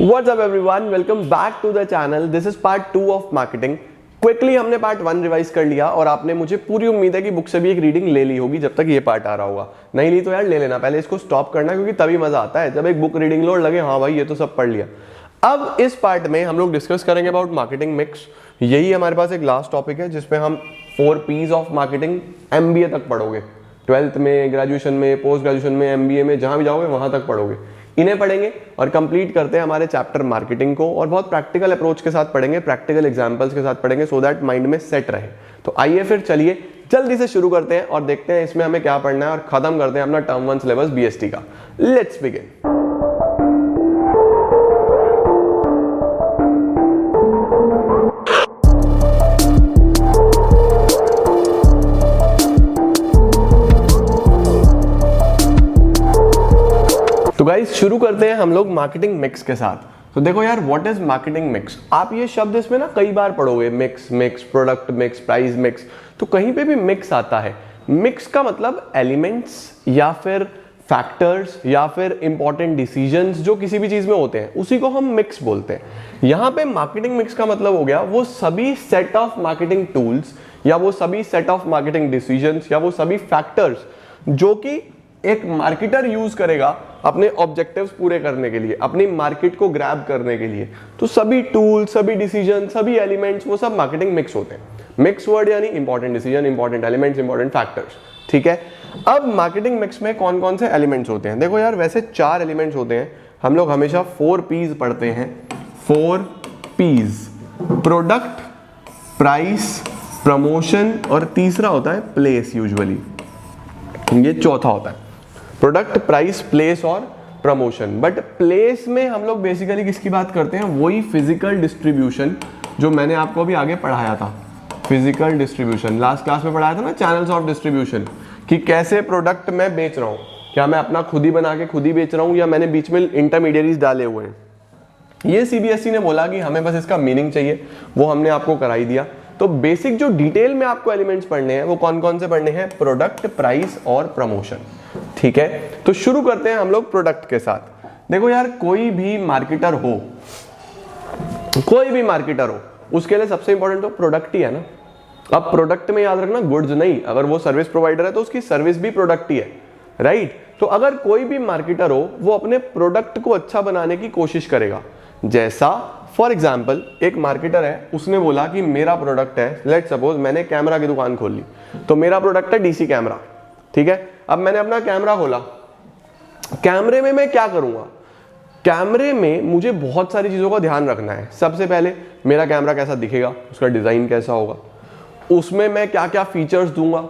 What's up everyone? Welcome back to the channel. This is part 2 of marketing. Quickly हमने part 1 revise कर लिया और आपने मुझे पूरी उम्मीद है कि बुक से भी एक रीडिंग ले ली होगी जब तक ये पार्ट आ रहा होगा। नहीं ली तो यार ले लेना, पहले इसको स्टॉप करना क्योंकि तभी मजा आता है जब एक बुक रीडिंग लोड लगे हाँ भाई ये तो सब पढ़ लिया। अब इस पार्ट में हम लोग डिस्कस करेंगे अबाउट मार्केटिंग मिक्स। यही हमारे पास एक लास्ट टॉपिक है जिसमें हम 4 P's ऑफ मार्केटिंग MBA तक पढ़ोगे। 12th में, ग्रेजुएशन में, पोस्ट ग्रेजुएशन में, MBA में, जहां भी जाओगे वहां तक पढ़ोगे। इन्हें पढ़ेंगे और कंप्लीट करते हैं हमारे चैप्टर मार्केटिंग को और बहुत प्रैक्टिकल अप्रोच के साथ पढ़ेंगे, प्रैक्टिकल एग्जांपल्स के साथ पढ़ेंगे सो दैट माइंड में सेट रहे। तो आइए फिर चलिए जल्दी से शुरू करते हैं और देखते हैं इसमें हमें क्या पढ़ना है और खत्म करते हैं अपना टर्म 1 सिलेबस BST का। Let's begin. तो गाइस शुरू करते हैं हम लोग मार्केटिंग मिक्स के साथ। तो देखो यार व्हाट इज मार्केटिंग मिक्स। आप ये शब्द इसमें ना कई बार पढ़ोगे, mix, product mix, price mix, तो कहीं पे भी मिक्स आता है। मिक्स का मतलब एलिमेंट्स या फिर फैक्टर्स या फिर इंपॉर्टेंट डिसीजंस जो किसी भी चीज में होते हैं उसी को हम मिक्स बोलते हैं। यहाँ पे मार्केटिंग मिक्स का मतलब हो गया वो सभी सेट ऑफ मार्केटिंग टूल्स या वो सभी सेट ऑफ मार्केटिंग डिसीजंस या वो सभी फैक्टर्स जो कि एक मार्केटर यूज करेगा अपने ऑब्जेक्टिव्स पूरे करने के लिए, अपनी मार्केट को ग्रैब करने के लिए। तो सभी टूल, सभी डिसीजन, सभी एलिमेंट्स वो सब मार्केटिंग मिक्स होते हैं। मिक्स वर्ड यानी important decision, important elements, important factors. ठीक है, अब मार्केटिंग मिक्स में कौन कौन से एलिमेंट्स होते हैं? देखो यार वैसे 4 एलिमेंट्स होते हैं। हम लोग हमेशा 4 P's पढ़ते हैं। 4 P's, प्रोडक्ट, प्राइस, प्रमोशन और तीसरा होता है प्लेस। यूजुअली ये चौथा होता है, प्रोडक्ट, प्राइस, प्लेस और प्रमोशन। बट प्लेस में हम लोग बेसिकली किसकी बात करते हैं? वही फिजिकल डिस्ट्रीब्यूशन जो मैंने आपको अभी आगे पढ़ाया था। फिजिकल डिस्ट्रीब्यूशन लास्ट क्लास में पढ़ाया था ना, चैनल्स ऑफ डिस्ट्रीब्यूशन, कि कैसे प्रोडक्ट मैं बेच रहा हूँ। क्या मैं अपना खुद ही बना के खुद ही बेच रहा हूँ या मैंने बीच में इंटरमीडिएरीज डाले हुए हैं। ये CBSE ने बोला कि हमें बस इसका मीनिंग चाहिए, वो हमने आपको कराई दिया। तो बेसिक जो डिटेल में आपको एलिमेंट्स पढ़ने हैं वो कौन कौन से पढ़ने हैं? प्रोडक्ट, प्राइस और प्रमोशन। ठीक है, तो शुरू करते हैं हम लोग प्रोडक्ट के साथ। देखो यार कोई भी मार्केटर हो, उसके लिए सबसे इंपॉर्टेंट तो प्रोडक्ट ही है ना। अब प्रोडक्ट में याद रखना गुड्स नहीं, अगर वो सर्विस प्रोवाइडर है तो उसकी सर्विस भी प्रोडक्ट ही है, राइट। तो अगर कोई भी मार्केटर हो वो अपने प्रोडक्ट को अच्छा बनाने की कोशिश करेगा। जैसा फॉर एग्जाम्पल एक मार्केटर है, उसने बोला कि मेरा प्रोडक्ट है, लेट्स सपोज मैंने कैमरा की दुकान खोल ली, तो मेरा प्रोडक्ट है DC कैमरा। ठीक है, अब मैंने अपना कैमरा खोला, कैमरे में मैं क्या करूंगा? कैमरे में मुझे बहुत सारी चीजों का ध्यान रखना है। सबसे पहले मेरा कैमरा कैसा दिखेगा, उसका डिजाइन कैसा होगा, उसमें मैं क्या क्या फीचर्स दूंगा,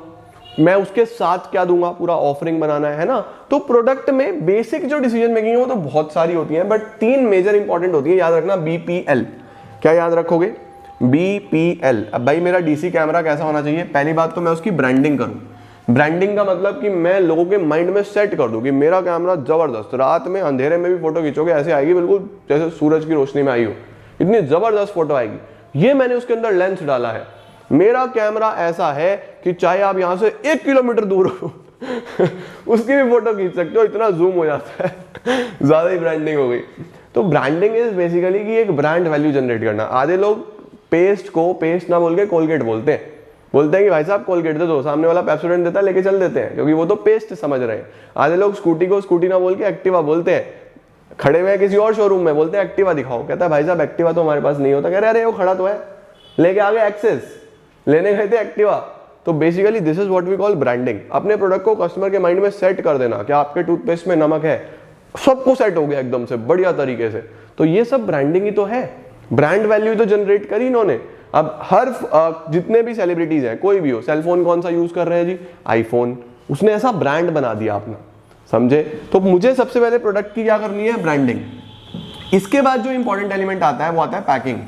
मैं उसके साथ क्या दूंगा, पूरा ऑफरिंग बनाना है ना। तो प्रोडक्ट में बेसिक जो डिसीजन मेकिंग है वो तो बहुत सारी होती है, बट 3 मेजर इंपॉर्टेंट होती है, याद रखना। BPL, क्या याद रखोगे? BPL। अब भाई मेरा DC कैमरा कैसा होना चाहिए? पहली बात तो मैं उसकी ब्रांडिंग करूं। ब्रांडिंग का मतलब कि मैं लोगों के माइंड में सेट कर दूं कि मेरा कैमरा जबरदस्त, रात में अंधेरे में भी फोटो खींचोगे ऐसे आएगी, बिल्कुल जैसे सूरज की रोशनी में आई हो, इतनी जबरदस्त फोटो आएगी। ये मैंने उसके अंदर लेंस डाला है। मेरा कैमरा ऐसा है कि चाहे आप यहां से 1 किलोमीटर दूर हो उसकी भी फोटो खींच सकते हो, इतना जूम हो जाता है ज्यादा ही ब्रांडिंग हो गई। तो ब्रांडिंग इज बेसिकली कि एक ब्रांड वैल्यू जनरेट करना। आधे लोग पेस्ट को पेस्ट ना बोल के कोलगेट बोलते हैं कि भाई साहब कोलगेट दे दो, सामने वाला पेप्सोडेंट देता है लेके चल देते हैं क्योंकि वो तो पेस्ट समझ रहे हैं। आधे लोग स्कूटी को स्कूटी ना बोल के एक्टिवा बोलते हैं, खड़े हुए किसी और शोरूम में बोलते हैं एक्टिवा दिखाओ, कहता है भाई साहब एक्टिवा तो हमारे पास नहीं होता। कह रहे अरे वो खड़ा तो है, लेके आ गए एक्सेस, लेने गए थे एक्टिवा। तो basically this is what we call branding. अपने प्रोडक्ट को कस्टमर के माइंड में सेट कर देना कि आपके टूथपेस्ट में नमक है, सबको सेट हो गया एकदम से बढ़िया तरीके से। तो ये सब ब्रांडिंग ही तो है, ब्रांड वैल्यू तो जनरेट करी इन्होंने। अब हर जितने भी सेलिब्रिटीज हैं, कोई भी हो, सेलफोन कौन सा यूज कर रहे हैं जी? आईफोन। उसने ऐसा ब्रांड बना दिया अपना, समझे। तो मुझे सबसे पहले प्रोडक्ट की क्या करनी है? ब्रांडिंग। इसके बाद जो इंपॉर्टेंट एलिमेंट आता है वो आता है पैकिंग,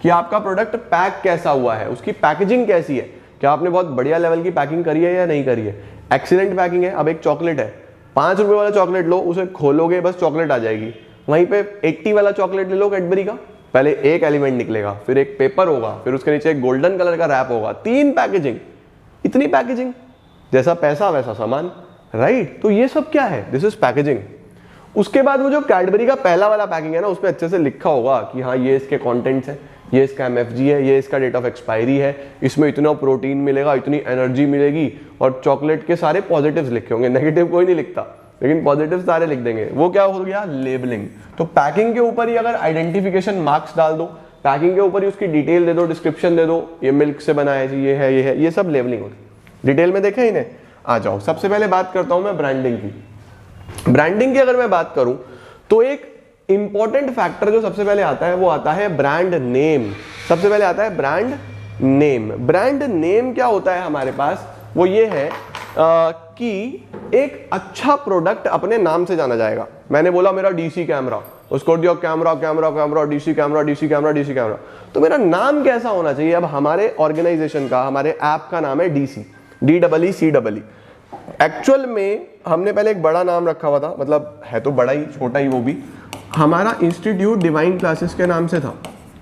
कि आपका प्रोडक्ट पैक कैसा हुआ है, उसकी पैकेजिंग कैसी है, क्या आपने बहुत बढ़िया लेवल की पैकिंग करी है या नहीं करी है। एक्सीलेंट पैकिंग है। अब एक चॉकलेट है, 5 रुपए वाला चॉकलेट लो, उसे खोलोगे बस चॉकलेट आ जाएगी। वहीं पे 80 वाला चॉकलेट ले लो कैडबरी का, पहले एक एलिमेंट निकलेगा, फिर एक पेपर होगा, फिर उसके नीचे एक गोल्डन कलर का रैप होगा, 3 पैकेजिंग। इतनी पैकेजिंग, जैसा पैसा वैसा सामान, राइट। तो ये सब क्या है? This is packaging. उसके बाद वो जो कैडबरी का पहला वाला पैकिंग है ना, उसमें अच्छे से लिखा होगा कि हाँ ये इसके कंटेंट्स हैं, ये इसका MFG है, ये इसका डेट ऑफ एक्सपायरी है, इसमें इतना प्रोटीन मिलेगा, इतनी एनर्जी मिलेगी, और चॉकलेट के सारे पॉजिटिव्स लिखे होंगे, नेगेटिव कोई नहीं लिखता, लेकिन पॉजिटिव सारे लिख देंगे। वो क्या हो गया? लेबलिंग। तो पैकिंग के ऊपर ही अगर आइडेंटिफिकेशन मार्क्स डाल दो, पैकिंग के ऊपर ही उसकी डिटेल दे दो, डिस्क्रिप्शन दे दो, ये मिल्क से बना है जी, ये है, ये सब लेबलिंग होगी। डिटेल में देखें इन्हें, आ जाओ। सबसे पहले बात करता हूं मैं ब्रांडिंग की। ब्रांडिंग की अगर मैं बात करूं तो एक इंपॉर्टेंट फैक्टर जो सबसे पहले आता है वो आता है ब्रांड नेम। सबसे पहले आता है ब्रांड नेम। ब्रांड नेम क्या होता है हमारे पास? वो ये है कि एक अच्छा प्रोडक्ट अपने नाम से जाना जाएगा। मैंने बोला मेरा DC कैमरा, उसको दिया camera camera camera, DC camera DC camera DC camera, तो मेरा नाम कैसा होना चाहिए? अब हमारे ऑर्गेनाइजेशन का, हमारे ऐप का नाम है DC, DEECEE। एक्चुअल में हमने पहले एक बड़ा नाम रखा हुआ था, मतलब है तो बड़ा ही, छोटा ही वो भी, हमारा इंस्टीट्यूट डिवाइन क्लासेस के नाम से था,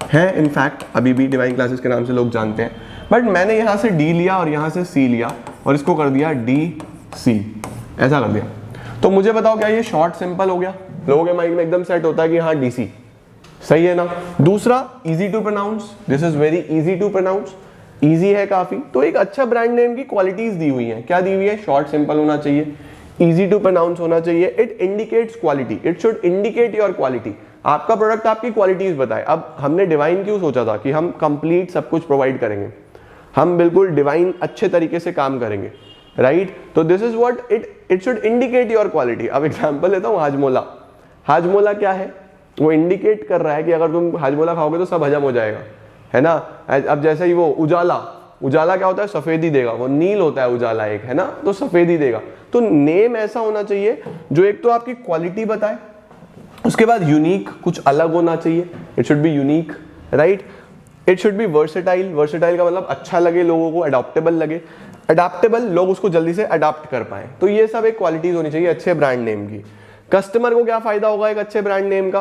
है इनफैक्ट अभी भी डिवाइन क्लासेस के नाम से लोग जानते हैं, बट मैंने यहाँ से D लिया और यहाँ से C लिया और इसको कर दिया DC, ऐसा कर दिया। तो मुझे बताओ क्या ये शॉर्ट सिंपल हो गया? लोगों के माइंड में एकदम सेट होता है कि हाँ DC, सही है ना? दूसरा, easy to pronounce, this is very easy to pronounce, easy है काफी। तो एक अच्छा ब्रांड नेम की क्वालिटीज दी हुई हैं। क्या दी हुई है? शॉर्ट सिंपल होना चाहिए, इजी टू प्रोनाउंस होना चाहिए, it indicates quality, it should indicate your quality. आपका प्रोडक्ट आपकी क्वालिटीज बताए। अब हमने डिवाइन क्यों सोचा था कि हम कंप्लीट सब कुछ प्रोवाइड करेंगे, हम बिल्कुल डिवाइन अच्छे तरीके से काम करेंगे, राइट? तो this is what it should indicate your quality. अब एग्जांपल लेता हूँ, हाजमोला। हाजमोला क्या है? वो इंडिकेट कर रहा है कि अगर तुम हाजमोला खाओगे तो सब हजम हो जाएगा, है ना? अब जैसे ही वो उजाला, उजाला क्या होता है? सफेदी देगा, वो नील होता है उजाला एक, है ना? तो सफेदी देगा। तो नेम ऐसा होना चाहिए जो एक तो आपकी क्वालिटी बताए, उसके बाद यूनिक, कुछ अलग होना चाहिए, it should be unique, right? It should be versatile. Versatile का मतलब अच्छा लगे लोगों को, अडॉप्टेबल लगे, अडॉप्टेबल, लोग उसको जल्दी से अडॉप्ट कर पाए। तो ये सब एक क्वालिटीज होनी चाहिए अच्छे ब्रांड नेम की। कस्टमर को क्या फायदा होगा एक अच्छे ब्रांड नेम का?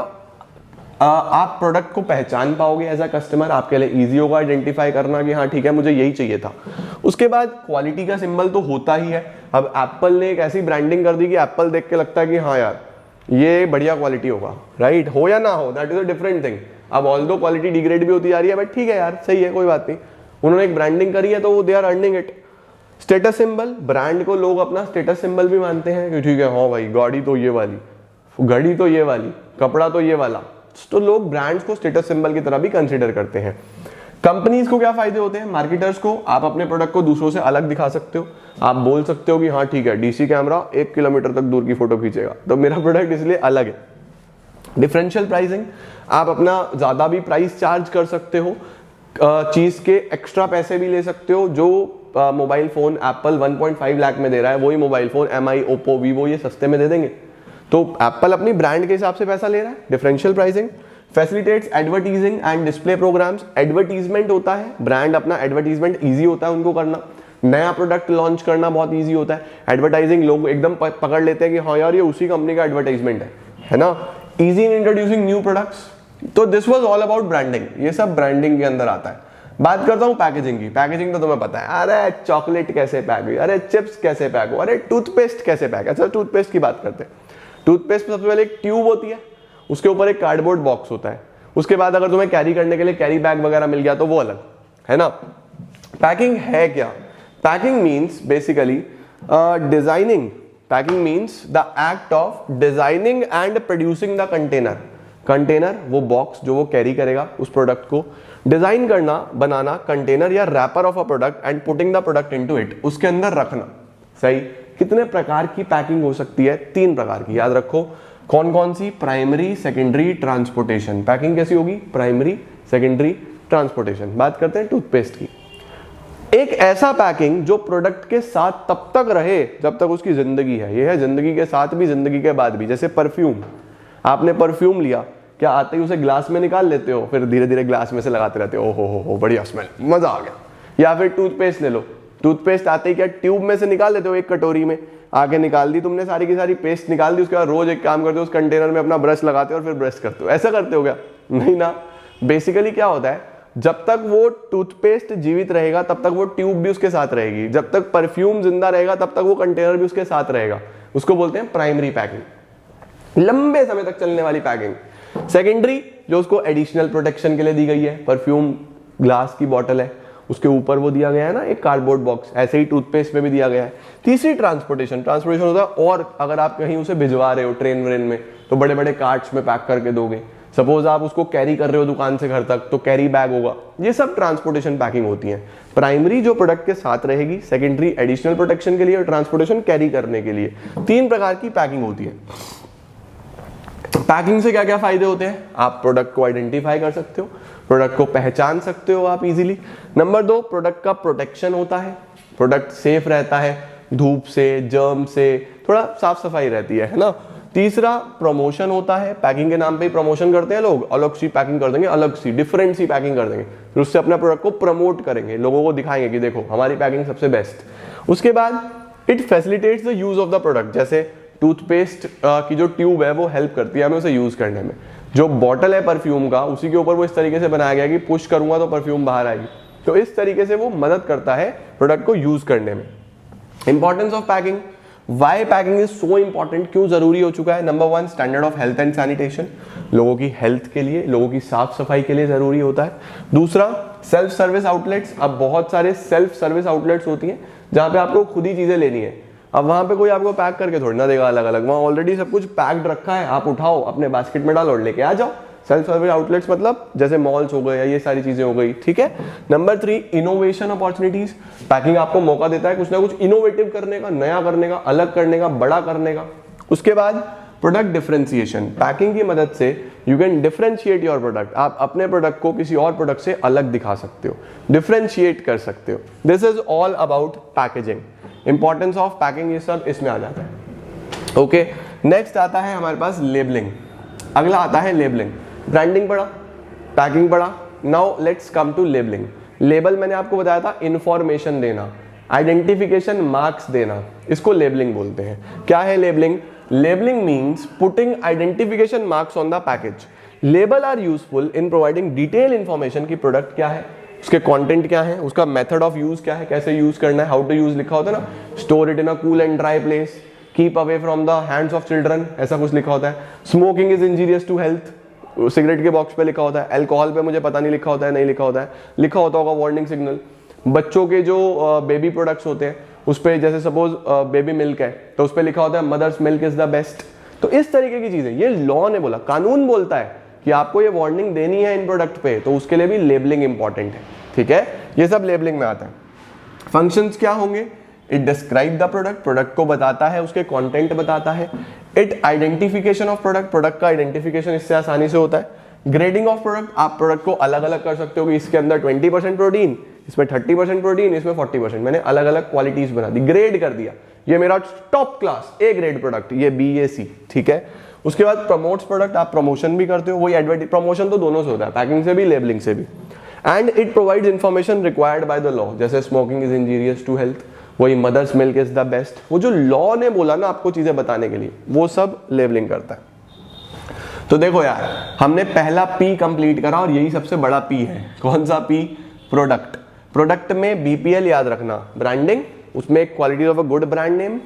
आप प्रोडक्ट को पहचान पाओगे एज अ कस्टमर, आपके लिए इजी होगा आइडेंटिफाई करना कि हाँ ठीक है मुझे यही चाहिए था। उसके बाद क्वालिटी का सिंबल तो होता ही है। अब एप्पल ने एक ऐसी ब्रांडिंग कर दी कि एप्पल देख के लगता है कि हाँ यार ये बढ़िया क्वालिटी होगा, राइट? हो या ना हो, that is a different thing. अब ऑल्दो क्वालिटी डिग्रेड भी होती जा रही है, बट ठीक है यार, सही है, कोई बात नहीं। उन्होंने एक ब्रांडिंग करी है तो they are earning it. Status symbol, brand को लोग अपना स्टेटस सिंबल भी मानते हैं कि ठीक है, हाँ भाई गाड़ी तो ये वाली, घड़ी तो ये वाली, कपड़ा तो ये वाला। तो लोग ब्रांड्स को स्टेटस सिंबल की तरह भी कंसीडर करते हैं। कंपनीज को क्या फायदे होते हैं? मार्केटर्स को, आप अपने प्रोडक्ट को दूसरों से अलग दिखा सकते हो। आप बोल सकते हो कि हाँ ठीक है, DC कैमरा 1 किलोमीटर तक दूर की फोटो खींचेगा, तो मेरा प्रोडक्ट इसलिए अलग है। डिफरेंशियल प्राइसिंग, आप अपना ज्यादा भी प्राइस चार्ज कर सकते हो, चीज के एक्स्ट्रा पैसे भी ले सकते हो। जो मोबाइल फोन एप्पल 1.5 लाख में दे रहा है, वही mobile phone MI, Oppo, Vivo ये सस्ते में दे देंगे। तो एप्पल अपनी ब्रांड के हिसाब से पैसा ले रहा है। Differential pricing facilitates advertising and display programmes. Advertisement होता है, ब्रांड अपना एडवर्टीजमेंट इजी होता है उनको करना। नया प्रोडक्ट लॉन्च करना बहुत इजी होता है। एडवर्टाइजिंग लोग एकदम पकड़ लेते हैं कि हाँ यार ये उसी कंपनी का एडवर्टाइजमेंट है ना? Easy in introducing new products. तो this was all about branding, ये सब ब्रांडिंग के अंदर आता है। बात करता हूँ पैकेजिंग की। पैकेजिंग तो तुम्हें पता है, अरे चॉकलेट कैसे पैक हुई, अरे चिप्स कैसे पैक हो, अरे टूथपेस्ट कैसे पैक। अच्छा टूथपेस्ट की बात करते हैं। टूथपेस्ट में सबसे पहले एक ट्यूब होती है, उसके ऊपर एक कार्डबोर्ड बॉक्स होता है। उसके बाद अगर तुम्हें कैरी करने के लिए कैरी बैग वगैरह मिल गया तो वो अलग, है ना? पैकिंग है क्या? Packing means basically designing. Packing means the act of designing and producing the container. Container वो बॉक्स जो वो कैरी करेगा उस प्रोडक्ट को, डिजाइन करना, बनाना कंटेनर या wrapper of a product and putting the product into it, उसके अंदर रखना। सही। कितने प्रकार की पैकिंग हो सकती है? 3 प्रकार की, याद रखो। कौन कौन सी? Primary, secondary, transportation. पैकिंग कैसी होगी? Primary, secondary, transportation. बात करते हैं टूथपेस्ट की। एक ऐसा पैकिंग जो प्रोडक्ट के साथ तब तक रहे जब तक उसकी जिंदगी है। यह है जिंदगी के साथ भी, जिंदगी के बाद भी। जैसे परफ्यूम, आपने परफ्यूम लिया, क्या आते ही उसे ग्लास में निकाल लेते हो, फिर धीरे धीरे ग्लास में से लगाते रहते हो, हो बढ़िया स्मेल, मजा आ गया। या फिर टूथपेस्ट ले लो, टूथपेस्ट आते ही क्या ट्यूब में से निकाल लेते हो, एक कटोरी में आगे निकाल दी तुमने, सारी की सारी पेस्ट निकाल दी। उसके बाद रोज एक काम करते हो, उस कंटेनर में अपना ब्रश लगाते हो और फिर ब्रश करते हो। ऐसा करते हो क्या? नहीं ना। बेसिकली क्या होता है, जब तक वो टूथपेस्ट जीवित रहेगा तब तक वो ट्यूब भी उसके साथ रहेगी, जब तक परफ्यूम जिंदा रहेगा तब तक वो कंटेनर भी उसके साथ रहेगा। उसको बोलते हैं प्राइमरी पैकिंग। लंबे समय तक चलने वाली पैकिंग। सेकेंडरी जो उसको एडिशनल प्रोटेक्शन के लिए दी गई है, परफ्यूम ग्लास की बॉटल है, उसके ऊपर वो दिया गया है ना एक कार्डबोर्ड बॉक्स, ऐसे ही टूथपेस्ट में भी दिया गया है। तीसरी ट्रांसपोर्टेशन, ट्रांसपोर्टेशन होता है और अगर आप कहीं उसे भिजवा रहे हो ट्रेन व्रेन में तो बड़े बड़े कार्ट्स में पैक करके दोगे। सपोज आप उसको कैरी कर रहे हो दुकान से घर तक तो कैरी बैग होगा। ये सब ट्रांसपोर्टेशन पैकिंग होती है। प्राइमरी जो प्रोडक्ट के साथ रहेगी, सेकेंडरी एडिशनल प्रोटेक्शन के लिए और ट्रांसपोर्टेशन कैरी करने के लिए। 3 प्रकार की पैकिंग होती है। पैकिंग से क्या क्या फायदे होते हैं? आप प्रोडक्ट को आइडेंटिफाई कर सकते हो, प्रोडक्ट को पहचान सकते हो आप इजीली। नंबर 2, प्रोडक्ट का प्रोटेक्शन होता है, प्रोडक्ट सेफ रहता है धूप से, जर्म से, थोड़ा साफ सफाई रहती है ना। तीसरा, प्रमोशन होता है, पैकिंग के नाम पे ही प्रमोशन करते हैं लोग, अलग सी पैकिंग कर देंगे, अलग सी डिफरेंट सी पैकिंग कर देंगे, फिर उससे अपने प्रोडक्ट को प्रमोट करेंगे, लोगों को दिखाएंगे कि देखो हमारी पैकिंग सबसे बेस्ट। उसके बाद it facilitates the use of the product, जैसे टूथपेस्ट की जो ट्यूब है वो हेल्प करती है हमें उसे यूज करने में। जो बॉटल है परफ्यूम का, उसी के ऊपर वो इस तरीके से बनाया गया कि पुश करूंगा तो परफ्यूम बाहर आएगी, तो इस तरीके से वो मदद करता है प्रोडक्ट को यूज करने में। Importance of packing, why packing is so important, क्यों जरूरी हो चुका है? Number 1, standard of health and sanitation, लोगों की हेल्थ के लिए, लोगों की साफ सफाई के लिए जरूरी होता है। दूसरा, सेल्फ सर्विस आउटलेट्स, अब बहुत सारे सेल्फ सर्विस आउटलेट्स होती हैं जहां पे आपको खुद ही चीजें लेनी है। अब वहां पे कोई आपको पैक करके थोड़ी ना देगा अलग अलग, वहां ऑलरेडी सब कुछ पैक्ड रखा है, आप उठाओ अपने बास्केट में डालो और लेके आ जाओ। सेल्फ सर्विस आउटलेट्स मतलब जैसे मॉल्स हो गए या ये सारी चीजें हो गई, ठीक है। नंबर 3, इनोवेशन अपॉर्चुनिटीज, पैकिंग आपको मौका देता है कुछ ना कुछ इनोवेटिव करने का, नया करने का, अलग करने का, बड़ा करने का। उसके बाद प्रोडक्ट डिफरेंशिएशन, पैकिंग की मदद से you can differentiate your product, आप अपने प्रोडक्ट को किसी और प्रोडक्ट से अलग दिखा सकते हो, डिफरेंशिएट कर सकते हो। This is all about packaging. Importance of packing ये सब इसमें आ जाता है। ओके, नेक्स्ट आता है हमारे पास लेबलिंग। अगला आता है लेबलिंग। ब्रांडिंग पढ़ा, पैकिंग पढ़ा, now let's come to labelling. Label मैंने आपको बताया था इंफॉर्मेशन देना, आइडेंटिफिकेशन मार्क्स देना, इसको लेबलिंग बोलते हैं। क्या है labelling? Labelling means putting identification marks on the package. Label are useful in providing detail information की प्रोडक्ट क्या है, उसके कंटेंट क्या है, उसका मेथड ऑफ यूज क्या है, कैसे यूज करना है, हाउ टू यूज लिखा होता है ना, store it in a cool and dry place, keep away from the hands of children, ऐसा कुछ लिखा होता है। Smoking is injurious to health, cigarette के बॉक्स पे लिखा होता है। अल्कोहल पे मुझे पता नहीं लिखा होता है, नहीं लिखा होता है, लिखा होता होगा वार्निंग सिग्नल। बच्चों के जो बेबी प्रोडक्ट्स होते हैं उस पर जैसे सपोज बेबी मिल्क है तो उस पर लिखा होता है mother's milk is the best. तो इस तरीके की चीजें, ये लॉ ने बोला, कानून बोलता है कि आपको ये वार्निंग देनी है इन प्रोडक्ट पे, तो उसके लिए भी लेबलिंग इंपॉर्टेंट है, ठीक है। ये सब लेबलिंग में आता है। फंक्शंस क्या होंगे? It describe the product, product को बताता है, उसके कंटेंट बताता है। It identification of product, product का आइडेंटिफिकेशन इससे आसानी से होता है। ग्रेडिंग ऑफ प्रोडक्ट, आप प्रोडक्ट को अलग अलग कर सकते हो कि इसके अंदर 20% प्रोटीन, इसमें 30% प्रोटीन, इसमें 40%, मैंने अलग अलग क्वालिटीज बना दी, ग्रेड कर दिया। ये मेरा top class A grade product, ये बी, ये सी, ठीक है। उसके बाद प्रमोट्स प्रोडक्ट, आप प्रमोशन भी करते हो, वही एडवर्टाइज, प्रमोशन तो दोनों से होता है, पैकिंग से भी, लेबलिंग से भी। And it provides information required by the law, जैसे smoking is injurious to health, वही mother's milk is the best, वो जो लॉ ने बोला ना आपको चीजें बताने के लिए, वो सब लेबलिंग करता है। तो देखो यार, हमने पहला पी कंप्लीट करा और यही सबसे बड़ा पी है। कौन सा पी? प्रोडक्ट। प्रोडक्ट में बीपीएल याद रखना, ब्रांडिंग, उसमें quality of a good brand name,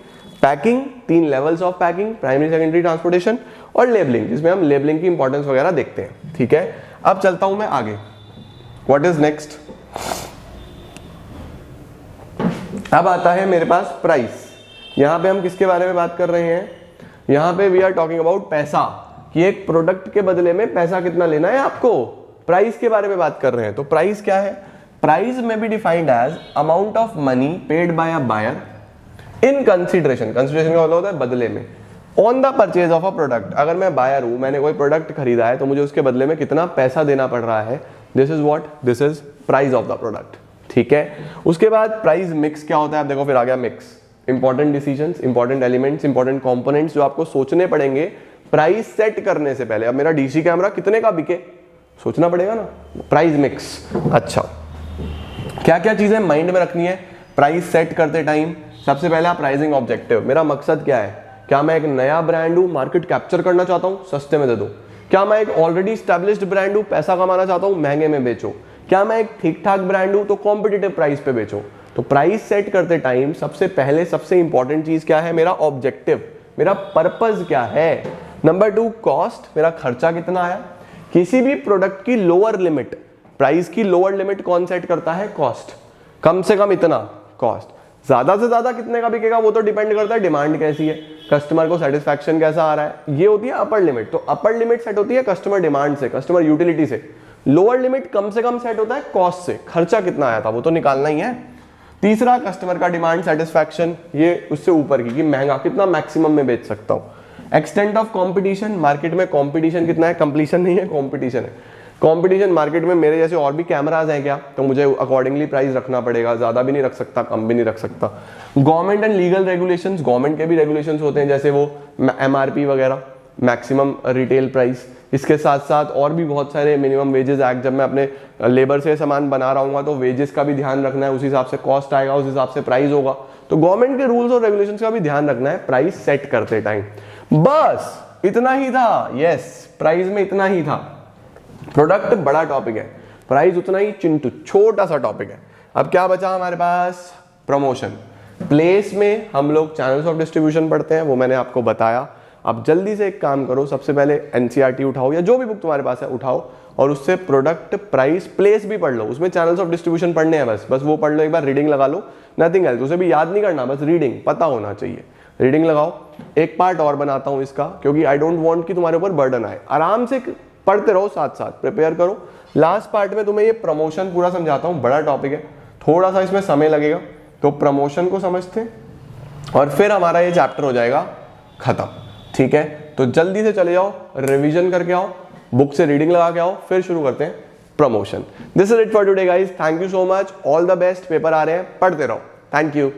packing, 3 levels of packing, primary, secondary, transportation, और लेबलिंग, जिसमें हम लेबलिंग की इंपॉर्टेंस वगैरह देखते हैं, ठीक है। अब चलता हूं मैं आगे। What is next? अब आता है मेरे पास प्राइस। यहां पे हम किसके बारे में बात कर रहे हैं? यहां पे वी आर टॉकिंग अबाउट पैसा, कि एक प्रोडक्ट के बदले में पैसा कितना लेना है आपको, प्राइस के बारे में बात कर रहे हैं। तो प्राइस क्या है? Price may be defined as amount of money paid by a buyer in consideration, consideration का मतलब होता है बदले में, on the purchase of a product. अगर मैं बायर हूं, मैंने कोई प्रोडक्ट खरीदा है, तो मुझे उसके बदले में कितना पैसा देना पड़ रहा है, this is what, this is price of the product, ठीक है। उसके बाद प्राइस मिक्स क्या होता है? आप देखो, फिर आ गया mix, important decisions, important elements, important components जो आपको सोचने पड़ेंगे प्राइस सेट करने से पहले। अब मेरा डीसी कैमरा कितने का बिके, सोचना पड़ेगा ना, प्राइस मिक्स। अच्छा, क्या क्या चीजें माइंड में रखनी है प्राइस सेट करते टाइम? सबसे पहला प्राइसिंग ऑब्जेक्टिव, मेरा मकसद क्या है? क्या मैं एक नया ब्रांड हूं, मार्केट कैप्चर करना चाहता हूं, सस्ते में दे दो? क्या मैं एक ऑलरेडी एस्टैब्लिश्ड ब्रांड हूं, पैसा कमाना चाहता हूं, महंगे में बेचो? क्या मैं एक ठीक ठाक ब्रांड हूं, तो कॉम्पिटिटिव प्राइस पे बेचो? तो प्राइस सेट करते टाइम सबसे पहले सबसे इंपॉर्टेंट चीज क्या है? मेरा ऑब्जेक्टिव, मेरा पर्पस क्या है? नंबर 2 कॉस्ट, मेरा खर्चा कितना आया। किसी भी प्रोडक्ट की लोअर लिमिट, प्राइस की लोअर लिमिट कौन सेट करता है, कॉस्ट। कम से कम इतना कॉस्ट, ज्यादा से ज्यादा कितने का बिकेगा वो तो डिपेंड करता है डिमांड कैसी है, कस्टमर को सेटिस्फैक्शन कैसा आ रहा है, ये होती है अपर लिमिट। तो अपर लिमिट सेट होती है कस्टमर डिमांड से, कस्टमर यूटिलिटी से। लोअर लिमिट कम से कम सेट होता है कॉस्ट से, खर्चा कितना आया था वो तो निकालना ही है। तीसरा कस्टमर का डिमांड सेटिस्फैक्शन, ये उससे ऊपर की कि महंगा कितना मैक्सिमम में बेच सकता हूँ। एक्सटेंट ऑफ कंपटीशन, मार्केट में कंपटीशन कितना है, कंप्लीशन नहीं है कंपटीशन है। कंपटीशन मार्केट में मेरे जैसे और भी कैमराज हैं क्या, तो मुझे अकॉर्डिंगली प्राइस रखना पड़ेगा, ज्यादा भी नहीं रख सकता कम भी नहीं रख सकता। Government and legal regulations, government के भी रेगुलेशंस होते हैं जैसे वो एमआरपी वगैरह, मैक्सिमम रिटेल प्राइस। इसके साथ साथ और भी बहुत सारे मिनिमम वेजेस एक्ट, जब मैं अपने लेबर से सामान बना रहा हूँ तो वेजेस का भी ध्यान रखना है, उस हिसाब से कॉस्ट आएगा, उस हिसाब से प्राइस होगा। तो गवर्नमेंट के रूल्स और रेगुलेशंस का भी ध्यान रखना है प्राइस सेट करते टाइम। बस इतना ही था, यस प्राइस में इतना ही था। प्रोडक्ट बड़ा टॉपिक है, प्राइस उतना ही चिंटू छोटा सा टॉपिक है। अब क्या बचा हमारे पास, प्रमोशन। प्लेस में हम लोग चैनल्स ऑफ डिस्ट्रीब्यूशन पढ़ते हैं, वो मैंने आपको बताया। अब जल्दी से एक काम करो, सबसे पहले एनसीईआरटी उठाओ या जो भी बुक तुम्हारे पास है उठाओ और उससे प्रोडक्ट, प्राइस, प्लेस भी पढ़ लो। उसमें चैनल्स ऑफ डिस्ट्रीब्यूशन पढ़ने हैं, बस वो पढ़ लो एक बार, रीडिंग लगा लो, नथिंग एल्स। उसे भी याद नहीं करना, बस रीडिंग पता होना चाहिए, रीडिंग लगाओ। एक पार्ट और बनाता हूं इसका, क्योंकि आई डोंट वांट कि तुम्हारे ऊपर बर्डन आए, आराम से पढ़ते रहो, साथ साथ प्रिपेयर करो। लास्ट पार्ट में तुम्हें ये प्रमोशन पूरा समझाता हूं, बड़ा टॉपिक है, थोड़ा सा इसमें समय लगेगा, तो प्रमोशन को समझते हैं और फिर हमारा ये चैप्टर हो जाएगा खत्म। ठीक है, तो जल्दी से चले जाओ, रिवीजन करके आओ, बुक से रीडिंग लगा के आओ, फिर शुरू करते हैं promotion. This is it for today guys, thank you so much, all the best. Paper आ रहे हैं, पढ़ते रहो, थैंक यू।